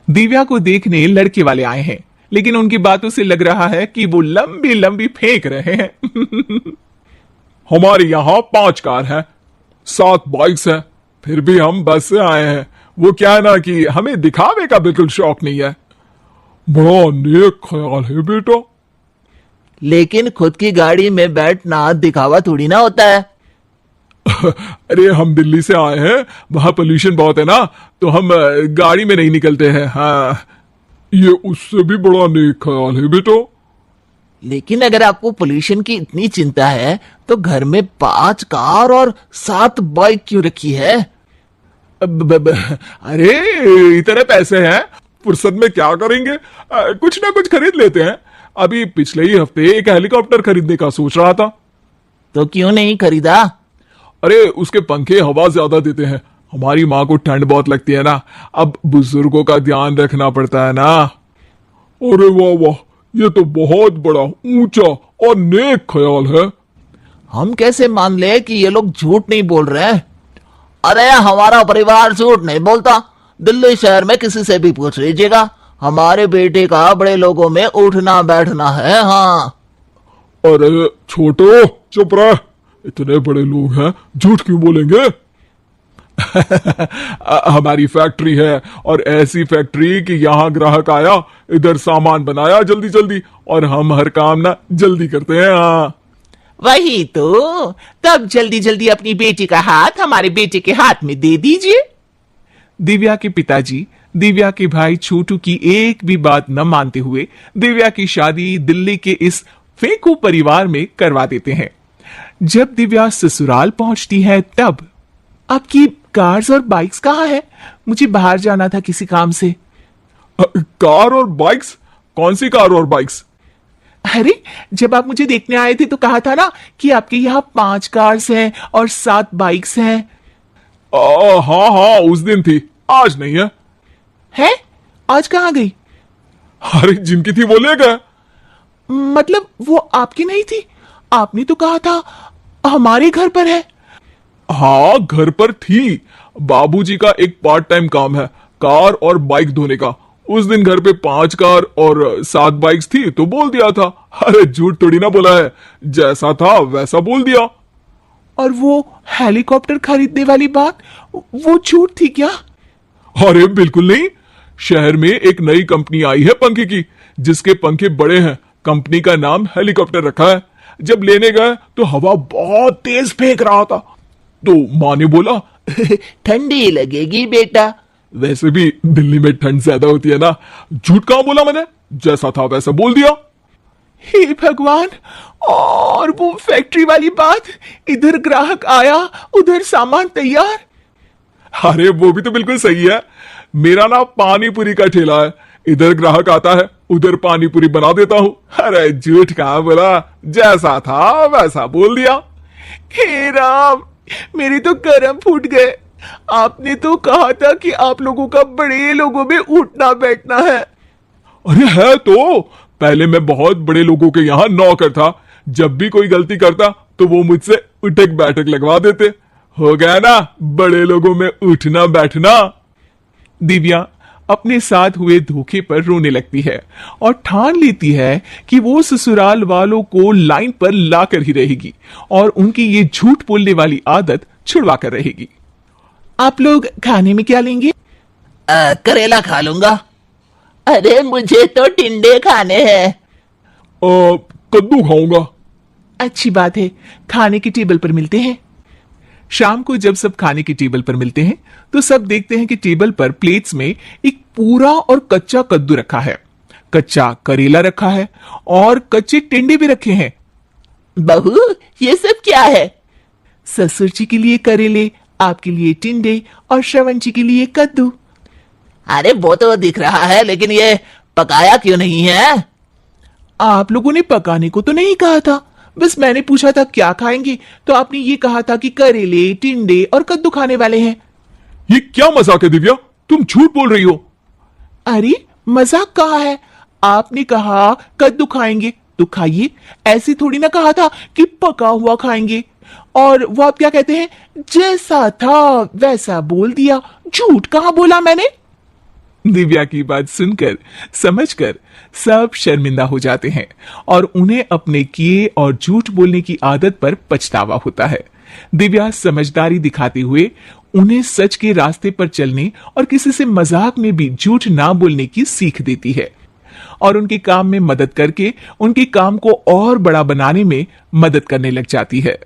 दिव्या को देखने लड़के वाले आए हैं, लेकिन उनकी बातों से लग रहा है कि वो लंबी लंबी फेंक रहे हैं। हमारे यहाँ 5 कार है, 7 बाइक्स है, फिर भी हम बस से आए हैं। वो क्या है ना कि हमें दिखावे का बिल्कुल शौक नहीं है। बड़ा नेक ख्याल है बेटा। लेकिन खुद की गाड़ी में बैठना दिखावा थोड़ी ना होता है। अरे हम दिल्ली से आए हैं, वहां पोल्यूशन बहुत है ना, तो हम गाड़ी में नहीं निकलते हैं। हाँ, ये उससे भी बड़ा नेक ख्याल है बेटा। लेकिन अगर आपको पोल्यूशन की इतनी चिंता है तो घर में 5 कार और 7 बाइक क्यों रखी है? अरे इतने पैसे हैं, फुर्सत में क्या करेंगे, कुछ ना कुछ खरीद लेते हैं। अभी पिछले ही हफ्ते एक हेलीकॉप्टर खरीदने का सोच रहा था। तो क्यों नहीं खरीदा? अरे उसके पंखे हवा ज्यादा देते हैं, हमारी माँ को ठंड बहुत लगती है ना, अब बुजुर्गों का ध्यान रखना पड़ता है ना। अरे वाह वाह, ये तो बहुत बड़ा ऊंचा और नेक ख्याल है। हम कैसे मान ले कि ये लोग झूठ नहीं बोल रहे हैं? अरे हमारा परिवार झूठ नहीं बोलता। दिल्ली शहर में किसी से भी पूछ लीजिएगा, हमारे बेटे का बड़े लोगों में उठना बैठना है। हाँ। अरे छोटो चुप रह, इतने बड़े लोग हैं, झूठ क्यों बोलेंगे? हमारी फैक्ट्री है, और ऐसी फैक्ट्री कि यहाँ ग्राहक आया, इधर सामान बनाया जल्दी जल्दी, और हम हर काम ना जल्दी करते हैं। हाँ वही तो, तब जल्दी जल्दी अपनी बेटी का हाथ हमारे बेटे के हाथ में दे दीजिए। दिव्या के पिताजी दिव्या के भाई छोटू की एक भी बात न मानते हुए दिव्या की शादी दिल्ली के इस फेंकू परिवार में करवा देते हैं। जब दिव्या ससुराल पहुंचती है तब, आपकी कार्स और बाइक्स कहाँ है? मुझे बाहर जाना था किसी काम से। कार और बाइक्स? कौन सी कार और बाइक्स? अरे जब आप मुझे देखने आए थे तो कहा था ना कि आपके यहाँ 5 कार्स हैं और 7 बाइक्स हैं। हाँ हाँ उस दिन थी, आज नहीं है। है? आज कहाँ गई? अरे जिनकी थी वो ले गए। मतलब वो आपकी नहीं थी? आपने तो कहा था हमारे घर पर है। हाँ घर पर थी, बाबूजी का एक पार्ट टाइम काम है कार और बाइक धोने का। उस दिन घर पे 5 कार और 7 बाइक्स थी तो बोल दिया था। अरे झूठ थोड़ी ना बोला है, जैसा था वैसा बोल दिया। और वो हेलीकॉप्टर खरीदने वाली बात, वो झूठ थी क्या? अरे बिल्कुल नहीं, शहर में एक नई कंपनी आई है पंखे की, जिसके पंखे बड़े हैं, कंपनी का नाम हेलीकॉप्टर रखा है। जब लेने गए तो हवा बहुत तेज फेंक रहा था, तो माँ ने बोला ठंडी लगेगी बेटा। वैसे भी दिल्ली में ठंड ज्यादा होती है ना। झूठ कहां बोला मैंने, जैसा था वैसा बोल दिया। हे भगवान, और वो फैक्ट्री वाली बात, इधर ग्राहक आया उधर सामान तैयार। अरे वो भी तो बिल्कुल सही है, मेरा ना पानी पूरी का ठेला है, इधर ग्राहक आता है उधर पानी पूरी बना देता हूँ। अरे झूठ कहां बोला, जैसा था वैसा बोल दिया। हे राम, मेरे तो कर्म फूट गए। आपने तो कहा था कि आप लोगों का बड़े लोगों में उठना बैठना है। अरे है तो, पहले मैं बहुत बड़े लोगों के यहाँ नौकर था, जब भी कोई गलती करता तो वो मुझसे उठक बैठक लगवा देते। हो गया ना बड़े लोगों में उठना बैठना। दिव्या अपने साथ हुए धोखे पर रोने लगती है और ठान लेती है कि वो ससुराल वालों को लाइन पर लाकर ही रहेगी और उनकी ये झूठ बोलने वाली आदत छुड़वा कर रहेगी। आप लोग खाने में क्या लेंगे? करेला खा लूंगा। अरे मुझे तो टिंडे खाने हैं। कद्दू खाऊंगा। अच्छी बात है, खाने की टेबल पर मिलते हैं। शाम को जब सब खाने की टेबल पर मिलते हैं तो सब देखते हैं कि टेबल पर प्लेट्स में एक पूरा और कच्चा कद्दू रखा है, कच्चा करेला रखा है और कच्चे टिंडे भी रखे हैं। बहू ये सब क्या है? ससुर जी के लिए करेले, आपके लिए टिंडे और श्रवण जी के लिए कद्दू। अरे वो तो दिख रहा है, लेकिन ये पकाया क्यों नहीं है? आप लोगों ने पकाने को तो नहीं कहा था, बस मैंने पूछा था क्या खाएंगे, तो आपने ये कहा था कि करेले, टिंडे और कद्दू खाने वाले हैं। ये क्या मजाक है दिव्या, तुम झूठ बोल रही हो। अरे मजाक कहा है, आपने कहा कद्दू खाएंगे तो खाइए, ऐसे थोड़ी ना कहा था कि पका हुआ खाएंगे। और वो आप क्या कहते हैं, जैसा था वैसा बोल दिया। झूठ कहां बोला मैंने? दिव्या की बात सुनकर समझकर सब शर्मिंदा हो जाते हैं और उन्हें अपने किए और झूठ बोलने की आदत पर पछतावा होता है। दिव्या समझदारी दिखाते हुए उन्हें सच के रास्ते पर चलने और किसी से मजाक में भी झूठ ना बोलने की सीख देती है और उनके काम में मदद करके उनके काम को और बड़ा बनाने में मदद करने लग जाती है।